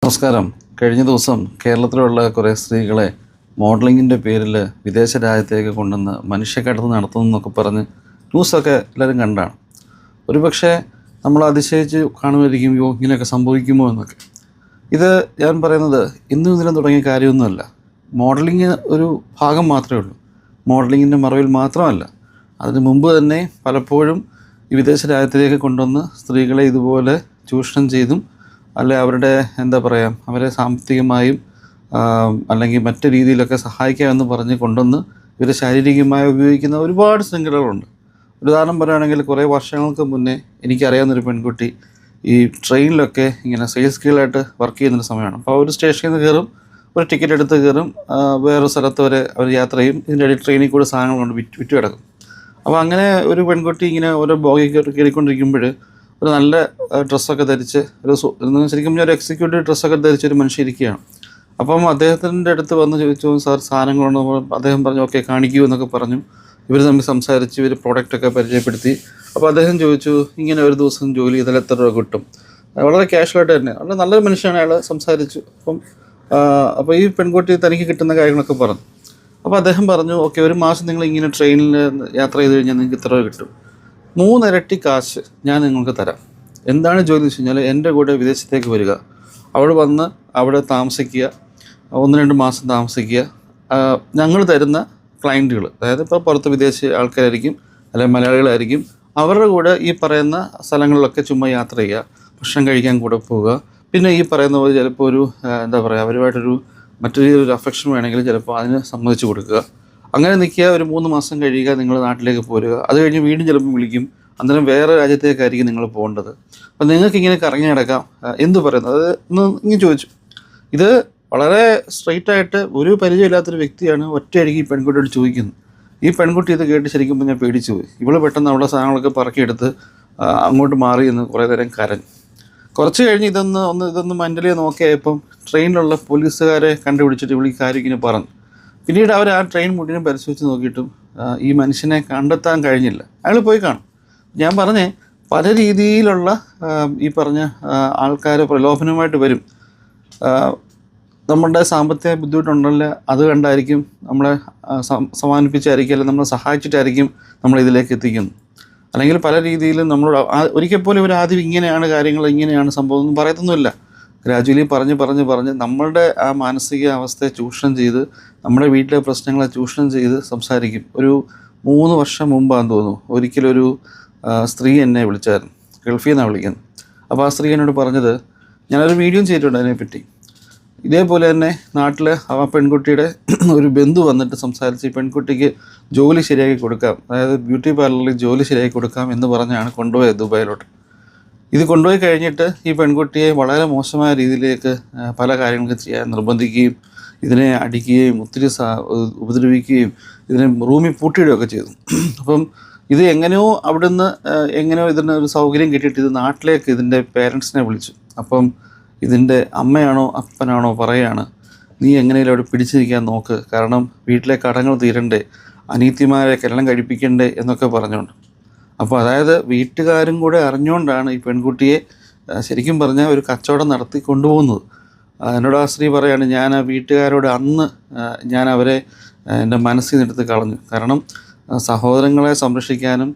നമസ്കാരം. കഴിഞ്ഞ ദിവസം കേരളത്തിലുള്ള കുറേ സ്ത്രീകളെ മോഡലിങ്ങിൻ്റെ പേരിൽ വിദേശ രാജ്യത്തേക്ക് കൊണ്ടുവന്ന് മനുഷ്യക്കടത്ത് നടത്തുന്നു എന്നൊക്കെ പറഞ്ഞ് ന്യൂസൊക്കെ എല്ലാവരും കണ്ടാണ്. ഒരുപക്ഷെ നമ്മൾ അതിശയിച്ച് കാണുമായിരിക്കും, ഇങ്ങനെയൊക്കെ സംഭവിക്കുമോ എന്നൊക്കെ. ഇത് ഞാൻ പറയുന്നത് ഇന്നും ഇതിലും തുടങ്ങിയ കാര്യമൊന്നുമല്ല. മോഡലിങ് ഒരു ഭാഗം മാത്രമേ ഉള്ളൂ. മോഡലിങ്ങിൻ്റെ മറവിൽ മാത്രമല്ല, അതിന് മുമ്പ് തന്നെ പലപ്പോഴും ഈ വിദേശ രാജ്യത്തിലേക്ക് കൊണ്ടുവന്ന് സ്ത്രീകളെ ഇതുപോലെ ചൂഷണം ചെയ്തും അല്ലെ അവരുടെ അവരെ സാമ്പത്തികമായും അല്ലെങ്കിൽ മറ്റു രീതിയിലൊക്കെ സഹായിക്കാമെന്ന് പറഞ്ഞ് കൊണ്ടുവന്ന് ഇവരെ ശാരീരികമായി ഉപയോഗിക്കുന്ന ഒരുപാട് ശൃംഖലകളുണ്ട്. ഒരു ഉദാഹരണം പറയുകയാണെങ്കിൽ കുറേ വർഷങ്ങൾക്ക് മുന്നേ എനിക്കറിയാവുന്നൊരു പെൺകുട്ടി ഈ ട്രെയിനിലൊക്കെ ഇങ്ങനെ സെയിൽസ് ഗേളായിട്ട് വർക്ക് ചെയ്യുന്നൊരു സമയമാണ്. അപ്പോൾ ഒരു സ്റ്റേഷനിൽ നിന്ന് കയറും, ഒരു ടിക്കറ്റ് എടുത്ത് കയറും, വേറൊരു സ്ഥലത്ത് വരെ അവർ യാത്ര ചെയ്യും. ഇതിൻ്റെ ഇടയിൽ ട്രെയിനിൽ കൂടെ സാധനങ്ങൾ കൊണ്ട് വിറ്റ് കിടക്കും. അപ്പോൾ അങ്ങനെ ഒരു പെൺകുട്ടി ഇങ്ങനെ ഓരോ ബോഗി കയറിക്കൊണ്ടിരിക്കുമ്പോൾ ഒരു നല്ല ഡ്രസ്സൊക്കെ ധരിച്ച് ശരിക്കും ഒരു എക്സിക്യൂട്ടീവ് ഡ്രസ്സൊക്കെ ധരിച്ചൊരു മനുഷ്യൻ ഇരിക്കുകയാണ്. അപ്പം അദ്ദേഹത്തിൻ്റെ അടുത്ത് വന്ന് ചോദിച്ചു, സാർ സാധനങ്ങളുണ്ട്. അദ്ദേഹം പറഞ്ഞു ഓക്കെ കാണിക്കൂ എന്നൊക്കെ പറഞ്ഞു. ഇവർ തമ്മിൽ സംസാരിച്ച് ഇവർ പ്രോഡക്റ്റൊക്കെ പരിചയപ്പെടുത്തി. അപ്പോൾ അദ്ദേഹം ചോദിച്ചു, ഇങ്ങനെ ഒരു ദിവസം ജോലി ചെയ്താൽ എത്ര രൂപ കിട്ടും? വളരെ ക്യാഷ്വലായിട്ട് തന്നെ, വളരെ നല്ലൊരു മനുഷ്യനാണ് അയാൾ. സംസാരിച്ചു. അപ്പോൾ ഈ പെൺകുട്ടി തനിക്ക് കിട്ടുന്ന കാര്യങ്ങളൊക്കെ പറഞ്ഞു. അപ്പോൾ അദ്ദേഹം പറഞ്ഞു ഓക്കെ, ഒരു മാസം നിങ്ങൾ ഇങ്ങനെ ട്രെയിനിൽ യാത്ര ചെയ്ത് കഴിഞ്ഞാൽ നിങ്ങൾക്ക് ഇത്ര രൂപ കിട്ടും. 3 ഇരട്ടി കാശ് ഞാൻ നിങ്ങൾക്ക് തരാം. എന്താണ് ജോലി എന്ന് വെച്ച് കഴിഞ്ഞാൽ എൻ്റെ കൂടെ വിദേശത്തേക്ക് വരിക, അവിടെ വന്ന് അവിടെ താമസിക്കുക, 1-2 മാസം താമസിക്കുക. ഞങ്ങൾ തരുന്ന ക്ലയൻറ്റുകൾ, അതായത് ഇപ്പോൾ പുറത്ത് വിദേശ ആൾക്കാരായിരിക്കും അല്ലെങ്കിൽ മലയാളികളായിരിക്കും, അവരുടെ കൂടെ ഈ പറയുന്ന സ്ഥലങ്ങളിലൊക്കെ ചുമ്മാ യാത്ര ചെയ്യുക, ഭക്ഷണം കഴിക്കാൻ കൂടെ പോവുക. പിന്നെ ഈ പറയുന്ന പോലെ ചിലപ്പോൾ ഒരു അവരുമായിട്ടൊരു മറ്റൊരു രീതിയിലൊരു അഫെക്ഷൻ വേണമെങ്കിൽ ചിലപ്പോൾ അതിന് സമ്മതിച്ചു കൊടുക്കുക. അങ്ങനെ നിൽക്കുക, ഒരു 3 മാസം കഴിയുക, നിങ്ങൾ നാട്ടിലേക്ക് പോരുക. അത് കഴിഞ്ഞ് വീണ്ടും ചിലപ്പോൾ വിളിക്കും, അന്നേരം വേറെ രാജ്യത്തേക്കായിരിക്കും നിങ്ങൾ പോകേണ്ടത്. അപ്പോൾ നിങ്ങൾക്ക് ഇങ്ങനെ കറങ്ങി നടക്കാം. എന്ത് പറയുന്നത് അത് ഇങ്ങനെ ചോദിച്ചു. ഇത് വളരെ സ്ട്രെയിറ്റായിട്ട് ഒരു പരിചയമില്ലാത്തൊരു വ്യക്തിയാണ് ഒറ്റയടിക്ക് ഈ പെൺകുട്ടിയോട് ചോദിക്കുന്നത്. ഈ പെൺകുട്ടി ഇത് കേട്ട് ശരിക്കും ഞാൻ പേടിച്ചു പോയി. ഇവള് പെട്ടെന്ന് അവളുടെ സാധനങ്ങളൊക്കെ പറക്കിയെടുത്ത് അങ്ങോട്ട് മാറി എന്ന് കുറേ നേരം കരഞ്ഞു. കുറച്ച് കഴിഞ്ഞ് ഇതൊന്ന് മെൻ്റലി നോക്കിയായപ്പം ട്രെയിനിലുള്ള പോലീസുകാരെ കണ്ടുപിടിച്ചിട്ട് ഇവൾ ഈ കാര്യം ഇങ്ങനെ പറഞ്ഞു. പിന്നീട് അവർ ആ ട്രെയിൻ മുഴുവൻ പരിശോധിച്ച് നോക്കിയിട്ടും ഈ മനുഷ്യനെ കണ്ടെത്താൻ കഴിഞ്ഞില്ല. അയാൾ പോയി കാണും. ഞാൻ പറഞ്ഞേ, പല രീതിയിലുള്ള ഈ പറഞ്ഞ ആൾക്കാർ പ്രലോഭനമായിട്ട് വരും. നമ്മുടെ സാമ്പത്തിക ബുദ്ധിമുട്ടുണ്ടല്ലോ, അത് കണ്ടായിരിക്കും നമ്മളെ സമാനിപ്പിച്ചായിരിക്കും, അല്ലെങ്കിൽ നമ്മളെ സഹായിച്ചിട്ടായിരിക്കും നമ്മളിതിലേക്ക് എത്തിക്കുന്നത്. അല്ലെങ്കിൽ പല രീതിയിലും നമ്മളോട് ഒരിക്കൽ പോലും ഇവർ ആദ്യം ഇങ്ങനെയാണ് കാര്യങ്ങൾ, ഇങ്ങനെയാണ് സംഭവം ഒന്നും പറയത്തൊന്നുമില്ല. ഗ്രാജുവലി പറഞ്ഞ് നമ്മളുടെ ആ മാനസിക അവസ്ഥയെ ചൂഷണം ചെയ്ത്, നമ്മുടെ വീട്ടിലെ പ്രശ്നങ്ങളെ ചൂഷണം ചെയ്ത് സംസാരിക്കും. ഒരു 3 വർഷം മുമ്പാന്ന് തോന്നുന്നു, ഒരിക്കലൊരു സ്ത്രീ എന്നെ വിളിച്ചായിരുന്നു. ഗൾഫിൽ നിന്നാണ് വിളിക്കുന്നത്. അപ്പോൾ ആ സ്ത്രീ എന്നോട് പറഞ്ഞത്, ഞാനൊരു വീഡിയോ ചെയ്തിട്ടുണ്ട് അതിനെപ്പറ്റി. ഇതേപോലെ തന്നെ നാട്ടിൽ ആ പെൺകുട്ടിയുടെ ഒരു ബന്ധു വന്നിട്ട് സംസാരിച്ച് ഈ പെൺകുട്ടിക്ക് ജോലി ശരിയാക്കി കൊടുക്കാം, അതായത് ബ്യൂട്ടി പാർലറിൽ ജോലി ശരിയാക്കി കൊടുക്കാം എന്ന് പറഞ്ഞാണ് കൊണ്ടുപോയത് ദുബായിലോട്ട്. ഇത് കൊണ്ടുപോയി കഴിഞ്ഞിട്ട് ഈ പെൺകുട്ടിയെ വളരെ മോശമായ രീതിയിലേക്ക് പല കാര്യങ്ങൾക്ക് ചെയ്യാൻ നിർബന്ധിക്കുകയും ഇതിനെ അടിക്കുകയും ഒത്തിരി ഉപദ്രവിക്കുകയും ഇതിനെ റൂമിൽ പൂട്ടിയിടുകയൊക്കെ ചെയ്തു. അപ്പം ഇത് എങ്ങനെയോ ഇതിനൊരു സൗകര്യം കിട്ടിയിട്ട് ഇത് നാട്ടിലേക്ക് ഇതിൻ്റെ പേരൻസിനെ വിളിച്ചു. അപ്പം ഇതിൻ്റെ അമ്മയാണോ അപ്പനാണോ പറയുകയാണ്, നീ എങ്ങനെയും അവിടെ പിടിച്ചിരിക്കാൻ നോക്ക്, കാരണം വീട്ടിലെ കടങ്ങൾ തീരണ്ടേ, അനീതിമാരെ കല്യാണം കഴിപ്പിക്കണ്ടേ എന്നൊക്കെ പറഞ്ഞുകൊണ്ട്. അപ്പോൾ അതായത് വീട്ടുകാരും കൂടെ അറിഞ്ഞുകൊണ്ടാണ് ഈ പെൺകുട്ടിയെ ശരിക്കും പറഞ്ഞാൽ ഒരു കച്ചവടം നടത്തി കൊണ്ടുപോകുന്നത്. എന്നോട് ആ സ്ത്രീ പറയാണ്, ഞാൻ ആ വീട്ടുകാരോട് അന്ന് ഞാൻ അവരെ എൻ്റെ മനസ്സിൽ നിന്നെടുത്ത് കളഞ്ഞു. കാരണം സഹോദരങ്ങളെ സംരക്ഷിക്കാനും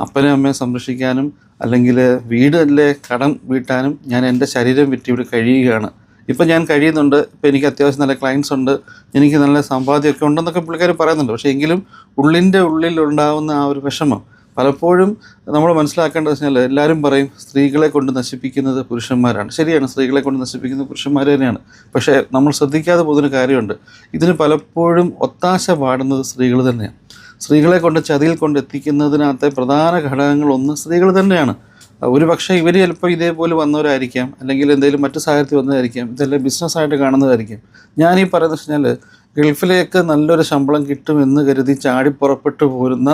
അപ്പനും അമ്മയെ സംരക്ഷിക്കാനും അല്ലെങ്കിൽ വീടിലെ കടം വീട്ടാനും ഞാൻ എൻ്റെ ശരീരം വിറ്റ് ഇവിടെ കഴിയുകയാണ്. ഇപ്പം ഞാൻ കഴിയുന്നുണ്ട്, ഇപ്പം എനിക്ക് അത്യാവശ്യം നല്ല ക്ലയൻസ് ഉണ്ട്, എനിക്ക് നല്ല സമ്പാദ്യമൊക്കെ ഉണ്ടെന്നൊക്കെ പുള്ളിക്കാർ പറയുന്നുണ്ട്. പക്ഷേ എങ്കിലും ഉള്ളിലുണ്ടാകുന്ന ആ ഒരു വിഷമം പലപ്പോഴും നമ്മൾ മനസ്സിലാക്കേണ്ടത് വെച്ചാൽ, എല്ലാവരും പറയും സ്ത്രീകളെ കൊണ്ട് നശിപ്പിക്കുന്നത് പുരുഷന്മാരാണ്. ശരിയാണ്, സ്ത്രീകളെ കൊണ്ട് നശിപ്പിക്കുന്നത് പുരുഷന്മാർ തന്നെയാണ്. പക്ഷേ നമ്മൾ ശ്രദ്ധിക്കാതെ പോകുന്നൊരു കാര്യമുണ്ട്, ഇതിന് പലപ്പോഴും ഒത്താശ പാടുന്നത് സ്ത്രീകൾ തന്നെയാണ്. സ്ത്രീകളെ കൊണ്ട് ചതിയിൽ കൊണ്ട് എത്തിക്കുന്നതിനകത്തെ പ്രധാന ഘടകങ്ങളൊന്ന് സ്ത്രീകൾ തന്നെയാണ്. ഒരു പക്ഷേ ഇവർ ചിലപ്പോൾ ഇതേപോലെ വന്നവരായിരിക്കാം, അല്ലെങ്കിൽ എന്തെങ്കിലും മറ്റു സാഹചര്യത്തിൽ വന്നതായിരിക്കാം, ഇതെല്ലാം ബിസിനസ്സായിട്ട് കാണുന്നതായിരിക്കും. ഞാനീ പറയുന്നത് വെച്ച് കഴിഞ്ഞാൽ, ഗൾഫിലേക്ക് നല്ലൊരു ശമ്പളം കിട്ടുമെന്ന് കരുതി ചാടിപ്പുറപ്പെട്ട് പോരുന്ന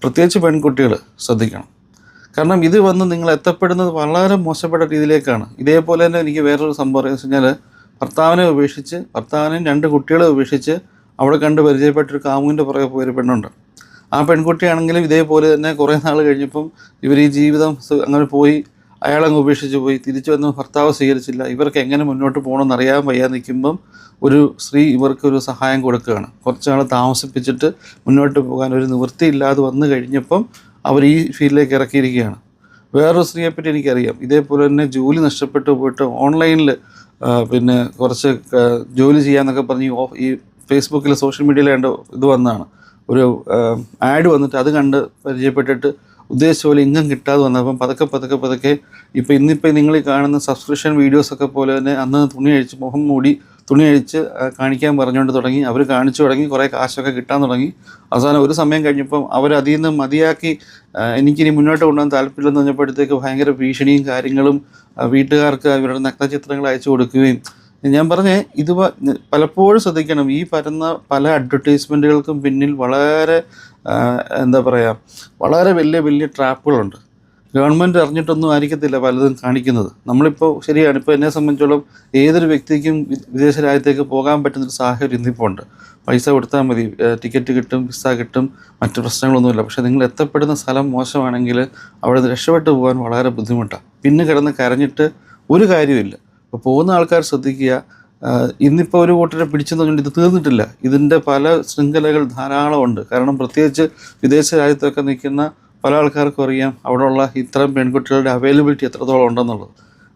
പ്രത്യേകിച്ച് പെൺകുട്ടികൾ ശ്രദ്ധിക്കണം. കാരണം ഇത് വന്ന് നിങ്ങൾ എത്തപ്പെടുന്നത് വളരെ മോശപ്പെട്ട രീതിയിലേക്കാണ്. ഇതേപോലെ തന്നെ എനിക്ക് വേറൊരു സംഭവം എന്ന് വെച്ച് കഴിഞ്ഞാൽ, ഭർത്താവിനെയും 2 കുട്ടികളെ ഉപേക്ഷിച്ച് അവിടെ കണ്ട് പരിചയപ്പെട്ടൊരു കാമുവിൻ്റെ പുറകെ പോയൊരു പെണ്ണുണ്ട്. ആ പെൺകുട്ടിയാണെങ്കിലും ഇതേപോലെ തന്നെ കുറേ നാൾ കഴിഞ്ഞപ്പം ഇവർ ഈ ജീവിതം അങ്ങനെ പോയി അയാളങ്ങ് ഉപേക്ഷിച്ച് പോയി, തിരിച്ചു വന്ന് ഭർത്താവ് സ്വീകരിച്ചില്ല, ഇവർക്ക് എങ്ങനെ മുന്നോട്ട് പോകണമെന്ന് അറിയാൻ വയ്യാതെ നിൽക്കുമ്പം ഒരു സ്ത്രീ ഇവർക്കൊരു സഹായം കൊടുക്കുകയാണ്. കുറച്ച് നാൾ താമസിപ്പിച്ചിട്ട് മുന്നോട്ട് പോകാൻ ഒരു നിവൃത്തിയില്ലാതെ വന്നു കഴിഞ്ഞപ്പം അവർ ഈ ഫീൽഡിലേക്ക് ഇറക്കിയിരിക്കുകയാണ്. വേറൊരു സ്ത്രീയെപ്പറ്റി എനിക്കറിയാം. ഇതേപോലെ തന്നെ ജോലി നഷ്ടപ്പെട്ടു പോയിട്ട് ഓൺലൈനിൽ പിന്നെ കുറച്ച് ജോലി ചെയ്യാമെന്നൊക്കെ പറഞ്ഞ് ഈ ഫേസ്ബുക്കിൽ സോഷ്യൽ മീഡിയയിൽ കണ്ട ഇത് വന്നതാണ്. ഒരു ആഡ് വന്നിട്ട് അത് കണ്ട് പരിചയപ്പെട്ടിട്ട് ഉദ്ദേശിച്ച പോലെ ഇൻകം കിട്ടാതെ വന്നപ്പം പതുക്കെ ഇന്നിപ്പോൾ നിങ്ങൾ ഈ കാണുന്ന സബ്സ്ക്രിപ്ഷൻ വീഡിയോസൊക്കെ പോലെ തന്നെ അന്ന് തുണി അഴിച്ച് മുഖം മൂടി തുണി അഴിച്ച് കാണിക്കാൻ പറഞ്ഞുകൊണ്ട് തുടങ്ങി. അവർ കാണിച്ചു തുടങ്ങി, കുറേ കാശൊക്കെ കിട്ടാൻ തുടങ്ങി. അവസാനം ഒരു സമയം കഴിഞ്ഞപ്പം അവരതിൽ നിന്ന് മതിയാക്കി എനിക്കിനി മുന്നോട്ട് കൊണ്ടുപോകാൻ താല്പര്യമില്ലെന്ന് പറഞ്ഞപ്പോഴത്തേക്ക് ഭയങ്കര ഭീഷണിയും കാര്യങ്ങളും, വീട്ടുകാർക്ക് അവരുടെ നഗ്നചിത്രങ്ങൾ അയച്ചു കൊടുക്കുകയും. ഞാൻ പറഞ്ഞേ, ഇത് പലപ്പോഴും ശ്രദ്ധിക്കണം, ഈ പരന്ന പല അഡ്വർടൈസ്മെൻറ്റുകൾക്കും പിന്നിൽ വളരെ എന്താ പറയുക, വളരെ വലിയ ട്രാപ്പുകളുണ്ട്. ഗവൺമെൻറ് അറിഞ്ഞിട്ടൊന്നും ആയിരിക്കത്തില്ല പലതും കാണിക്കുന്നത്. നമ്മളിപ്പോൾ ശരിയാണ്, ഇപ്പോൾ എന്നെ സംബന്ധിച്ചോളം ഏതൊരു വ്യക്തിക്കും വിദേശ രാജ്യത്തേക്ക് പോകാൻ പറ്റുന്നൊരു സാഹചര്യം ഇന്നിപ്പോൾ ഉണ്ട്. പൈസ കൊടുത്താൽ മതി, ടിക്കറ്റ് കിട്ടും, വിസ കിട്ടും, മറ്റു പ്രശ്നങ്ങളൊന്നുമില്ല. പക്ഷേ നിങ്ങൾ എത്തപ്പെടുന്ന സ്ഥലം മോശമാണെങ്കിൽ അവിടെ നിന്ന് രക്ഷപ്പെട്ടു പോകാൻ വളരെ ബുദ്ധിമുട്ടാണ്. പിന്നെ കിടന്ന് കരഞ്ഞിട്ട് ഒരു കാര്യമില്ല. അപ്പോൾ പോകുന്ന ആൾക്കാർ ശ്രദ്ധിക്കുക. ഇന്നിപ്പോൾ ഒരു കൂട്ടരെ പിടിച്ചെന്ന് പറഞ്ഞിട്ട് ഇത് തീർന്നിട്ടില്ല. ഇതിൻ്റെ പല ശൃംഖലകൾ ധാരാളം ഉണ്ട്. കാരണം പ്രത്യേകിച്ച് വിദേശ രാജ്യത്തൊക്കെ നിൽക്കുന്ന പല ആൾക്കാർക്കും അറിയാം അവിടെയുള്ള ഇത്തരം പെൺകുട്ടികളുടെ അവൈലബിലിറ്റി എത്രത്തോളം ഉണ്ടെന്നുള്ളത്.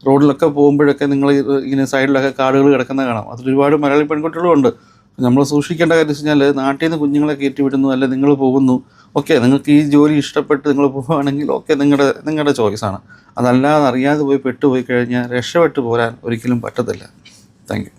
റോഡിലൊക്കെ പോകുമ്പോഴൊക്കെ നിങ്ങൾ ഇങ്ങനെ സൈഡിലൊക്കെ കാർഡുകൾ കിടക്കുന്ന കാണാം. അതിലൊരുപാട് മലയാളി പെൺകുട്ടികളും ഉണ്ട്. നമ്മൾ സൂക്ഷിക്കേണ്ട കാര്യം വെച്ച് കഴിഞ്ഞാൽ, നാട്ടിൽ നിന്ന് കുഞ്ഞുങ്ങളെ കയറ്റി വിടുന്നു, അല്ലെ നിങ്ങൾ പോകുന്നു, ഓക്കെ, നിങ്ങൾക്ക് ഈ ജോലി ഇഷ്ടപ്പെട്ട് നിങ്ങൾ പോവുകയാണെങ്കിൽ ഓക്കെ, നിങ്ങളുടെ ചോയ്സാണ്. അതല്ലാതെ അറിയാതെ പോയി പെട്ടുപോയി കഴിഞ്ഞാൽ രക്ഷപ്പെട്ടു പോരാൻ ഒരിക്കലും പറ്റത്തില്ല. Thank you.